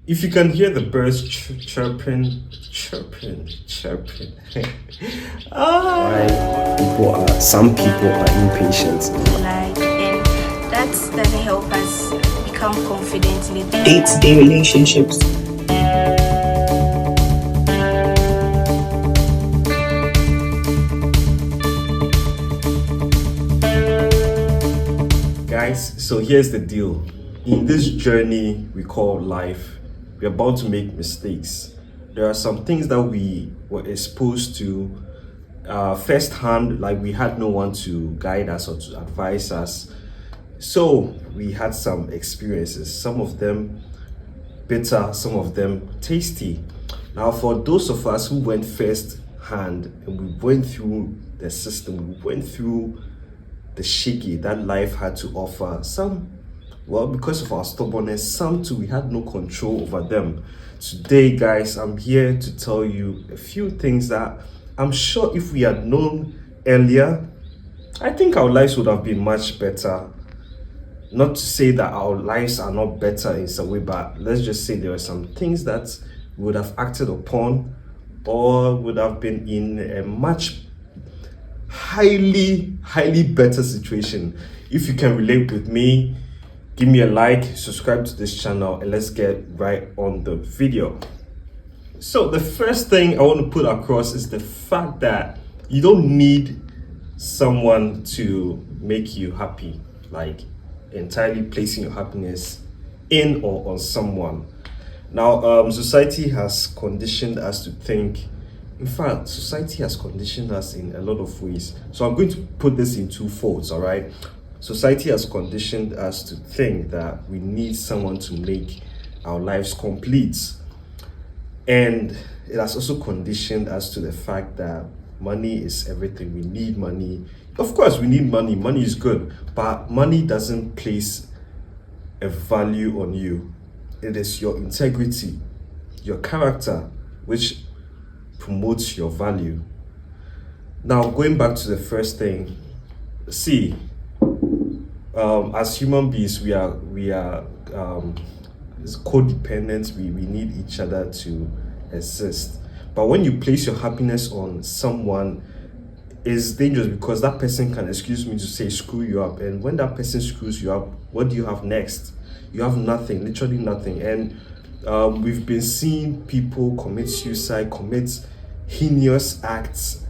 If you can hear the birds chirping, chirping, chirping. Some people are impatient. And that doesn't help us become confident in the Day-to-day relationships. Guys, so here's the deal. In this journey we call life, we're about to make mistakes. There are some things that we were exposed to firsthand, like we had no one to guide us or to advise us. So we had some experiences, some of them bitter, some of them tasty. Now, for those of us who went first hand and we went through the system, we went through the shaky that life had to offer, some, well, because of our stubbornness, some too, we had no control over them. Today, guys, I'm here to tell you a few things that I'm sure if we had known earlier, I think our lives would have been much better. Not to say that our lives are not better in some way, but let's just say there are some things that we would have acted upon or would have been in a much highly better situation. If you can relate with me, give me a like, subscribe to this channel, and let's get right on the video. So the first thing I want to put across is the fact that you don't need someone to make you happy, like entirely placing your happiness in or on someone. Now, society has conditioned us to think, in fact, society has conditioned us in a lot of ways. So I'm going to put this in two folds, all right? Society has conditioned us to think that we need someone to make our lives complete. And it has also conditioned us to the fact that money is everything. We need money. Of course, we need money. Money is good, but money doesn't place a value on you. It is your integrity, your character, which promotes your value. Now, going back to the first thing, see, as human beings, we are codependent. We need each other to exist. But when you place your happiness on someone, it's dangerous because that person can, excuse me to say, screw you up. And when that person screws you up, what do you have next? You have nothing, literally nothing. And we've been seeing people commit suicide, commit heinous acts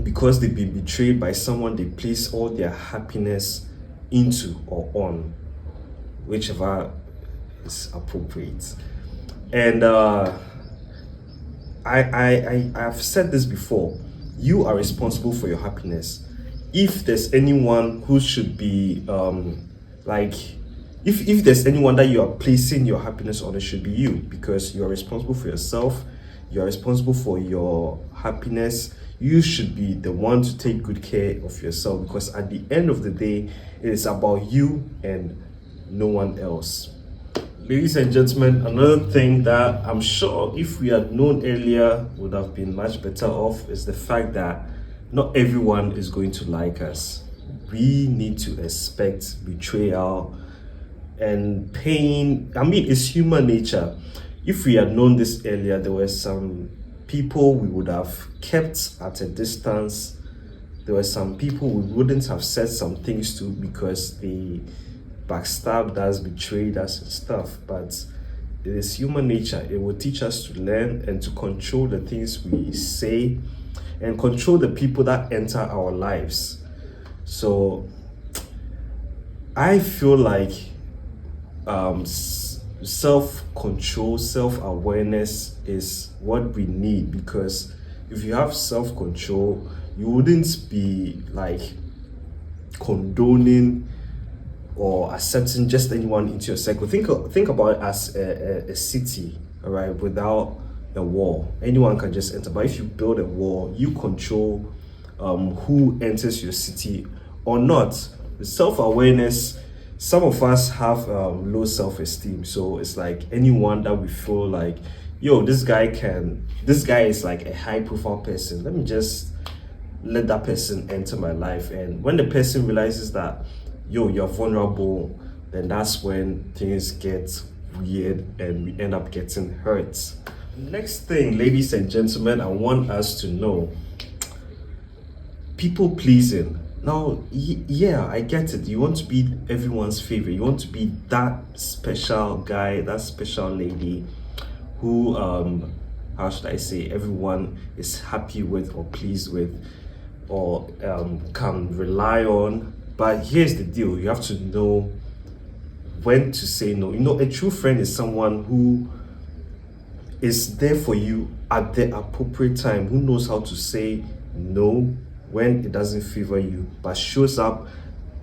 because they've been betrayed by someone they place all their happiness into or on, whichever is appropriate. And I've said this before, you are responsible for your happiness. If there's anyone who should be if there's anyone that you are placing your happiness on, it should be you, because you are responsible for yourself, you are responsible for your happiness. You should be the one to take good care of yourself, because at the end of the day, it is about you and no one else. Ladies and gentlemen, another thing that I'm sure if we had known earlier would have been much better off is the fact that not everyone is going to like us. We need to expect betrayal and pain. I mean, it's human nature. If we had known this earlier, there were some people we would have kept at a distance. There were some people we wouldn't have said some things to because they backstabbed us, betrayed us and stuff. But it is human nature. It will teach us to learn and to control the things we say and control the people that enter our lives. So I feel like self-control, self-awareness is what we need, because if you have self-control, you wouldn't be like condoning or accepting just anyone into your circle. Think about it as a city, all right, without a wall. Anyone can just enter. But if you build a wall, you control who enters your city or not. The self-awareness, some of us have low self-esteem, so it's like anyone that we feel like, yo, this guy is like a high-profile person, let me just let that person enter my life. And when the person realizes that, yo, you're vulnerable, then that's when things get weird and we end up getting hurt. Next thing, ladies and gentlemen, I want us to know, people pleasing. Now, yeah, I get it. You want to be everyone's favorite. You want to be that special guy, that special lady who, how should I say, everyone is happy with or pleased with or can rely on. But here's the deal. You have to know when to say no. You know, a true friend is someone who is there for you at the appropriate time, who knows how to say no when it doesn't favor you, but shows up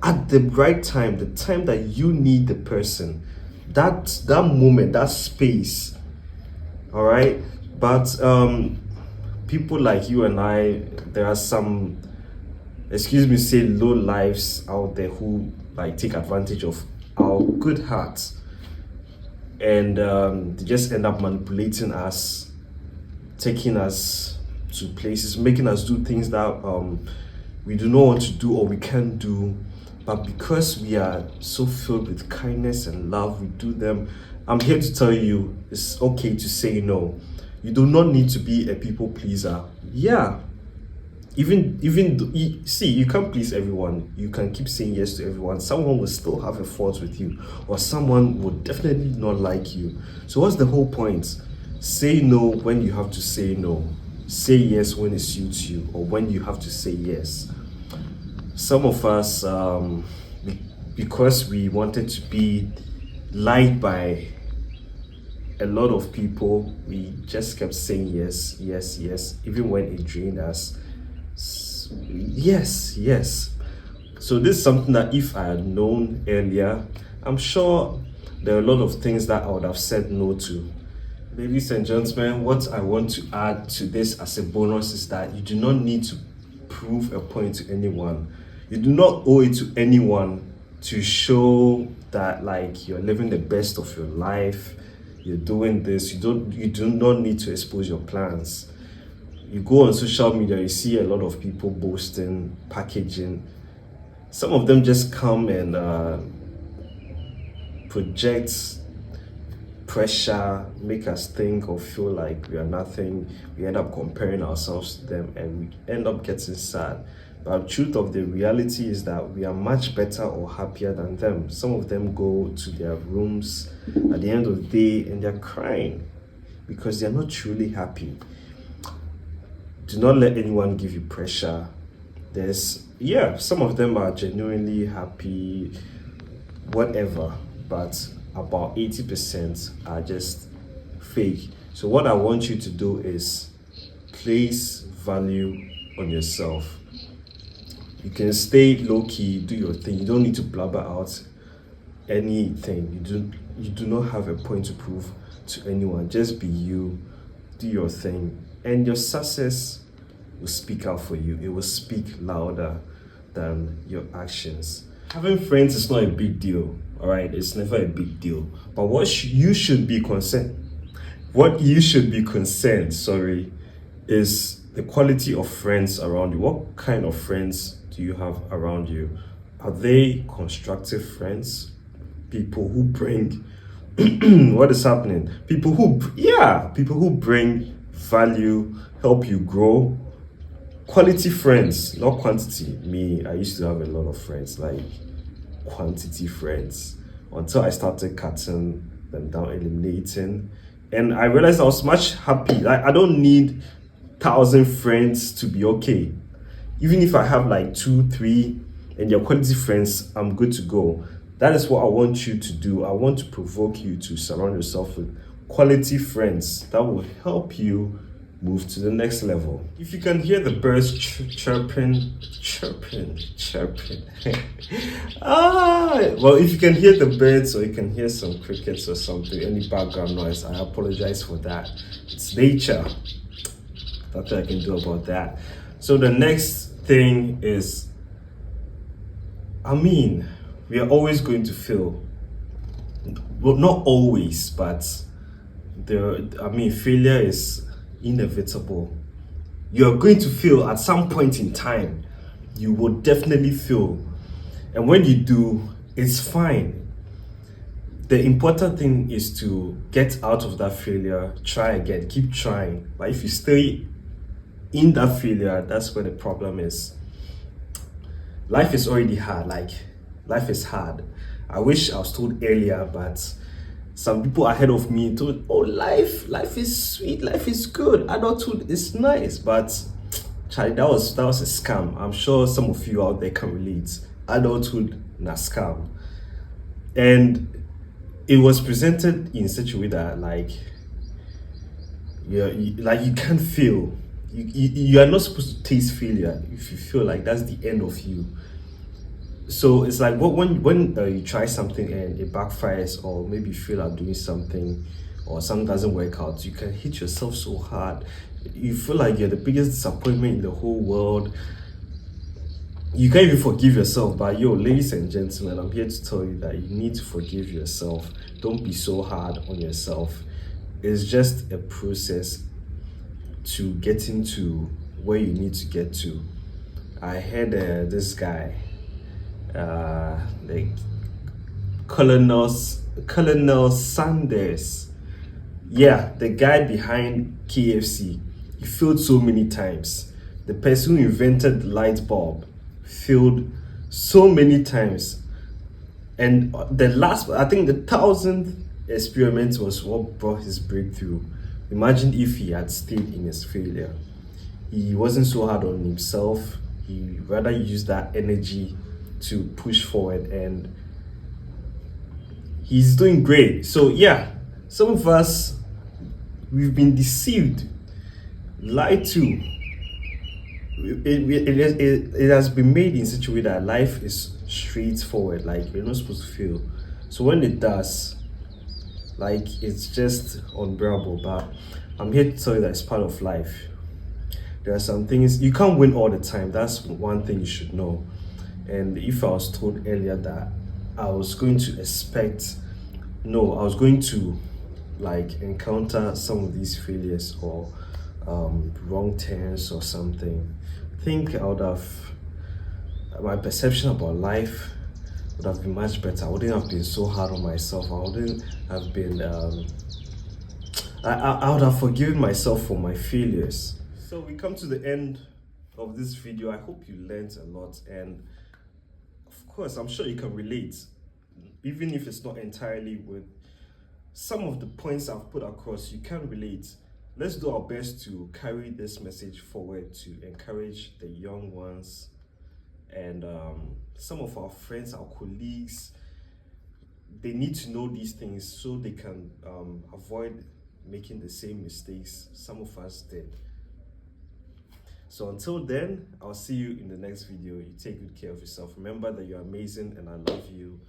at the right time, the time that you need the person, that moment, that space. All right. But people like you and I, there are some, excuse me, say low lives out there who like take advantage of our good hearts, and they just end up manipulating us, taking us to places, making us do things that we do not want to do or we can't do, but because we are so filled with kindness and love, we do them. I'm here to tell you it's okay to say no. You do not need to be a people pleaser. Yeah, even see, you can't please everyone. You can keep saying yes to everyone. Someone will still have a fault with you, or someone will definitely not like you. So what's the whole point? Say no when you have to say no. Say yes when it suits you, or when you have to say yes. Some of us, because we wanted to be liked by a lot of people, we just kept saying yes, yes, yes, even when it drained us. Yes, yes. So this is something that if I had known earlier, I'm sure there are a lot of things that I would have said no to. Ladies and gentlemen, what I want to add to this as a bonus is that you do not need to prove a point to anyone. You do not owe it to anyone to show that like you're living the best of your life, you're doing this. You do not need to expose your plans. You go on social media, you see a lot of people boasting, packaging. Some of them just come and project pressure, make us think or feel like we are nothing. We end up comparing ourselves to them and we end up getting sad. But the truth of the reality is that we are much better or happier than them. Some of them go to their rooms at the end of the day and they're crying because they're not truly happy. Do not let anyone give you pressure. Some of them are genuinely happy, whatever, but about 80% are just fake. So what I want you to do is place value on yourself. You can stay low-key, do your thing. You don't need to blabber out anything. You do not have a point to prove to anyone. Just be you, do your thing, and your success will speak out for you. It will speak louder than your actions. Having friends is not a big deal, all right? It's never a big deal. But you should be concerned is the quality of friends around you. What kind of friends do you have around you? Are they constructive friends? People who bring what is happening? People who bring value, help you grow. Quality friends, not quantity. Me, I used to have a lot of friends, like quantity friends, until I started cutting them down, eliminating, and I realized I was much happy. Like, I don't need 1,000 friends to be okay. Even if I have like 2, 3, and they're quality friends, I'm good to go. That is what I want you to do. I want to provoke you to surround yourself with quality friends that will help you move to the next level. If you can hear the birds chirping. Well, if you can hear the birds or you can hear some crickets or something, any background noise, I apologize for that. It's nature. Nothing I can do about that. So the next thing is, we are always going to feel, well, not always, but failure is inevitable. You're going to feel at some point in time. You will definitely feel, and when you do, it's fine. the important thing is to get out of that failure, try again, keep trying. But if you stay in that failure, that's where the problem is. Life is already hard. Like, life is hard. I wish I was told earlier, but some people ahead of me told, oh, life is sweet, life is good, adulthood is nice. But Charlie, that was a scam. I'm sure some of you out there can relate. Adulthood na scam. And it was presented in such a way that like you can't fail. You are not supposed to taste failure if you feel like that's the end of you. So it's like when you try something and it backfires, or maybe you feel like doing something or something doesn't work out, you can hit yourself so hard. You feel like you're the biggest disappointment in the whole world. You can't even forgive yourself. But yo, ladies and gentlemen, I'm here to tell you that you need to forgive yourself. Don't be so hard on yourself. It's just a process to getting to where you need to get to. I heard this guy, like Colonel Sanders. Yeah, the guy behind KFC. He failed so many times. The person who invented the light bulb failed so many times. And the last, I think the 1000th experiment was what brought his breakthrough. Imagine if he had stayed in his failure. He wasn't so hard on himself. He rather used that energy to push forward, and he's doing great. So yeah, some of us, we've been deceived, lied to. It has been made in such a way that life is straightforward, like you're not supposed to fail. So when it does, like, it's just unbearable. But I'm here to tell you that it's part of life. There are some things you can't win all the time. That's one thing you should know. And if I was told earlier that I was going to like encounter some of these failures or wrong turns or something, I think I would have, my perception about life would have been much better. I wouldn't have been so hard on myself. I wouldn't have been I would have forgiven myself for my failures. So we come to the end of this video. I hope you learned a lot, and of course I'm sure you can relate, even if it's not entirely with some of the points I've put across. You can relate. Let's do our best to carry this message forward to encourage the young ones and some of our friends, our colleagues. They need to know these things so they can avoid making the same mistakes some of us did. So until then, I'll see you in the next video. You take good care of yourself. Remember that you're amazing and I love you.